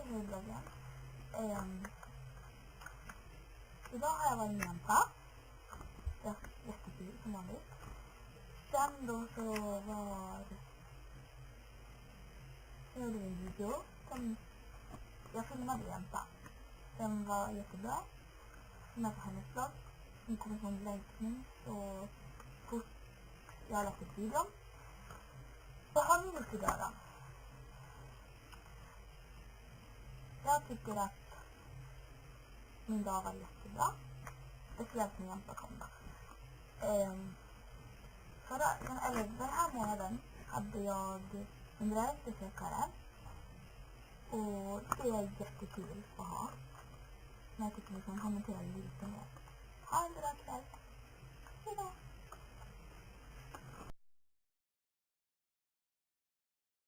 till bloggen. Idag har jag varit med en pass. Det är jättekul som vanligt. Sen då så gjorde vi en video som jag filmade i en pass. Den var jättebra. Den är på hennes blogg. Den kommer från länkning så fort jag har lagt ut videon. Vad har ni gjort idag då? Jag tycker att min dag var jättebra. Speciellt när jag inte kom då. Den här månaden hade jag 101 besökare. Och det är jättekul att ha. Men jag tycker vi kan kommentera lite mer. Ha en bra kväll. Hejdå!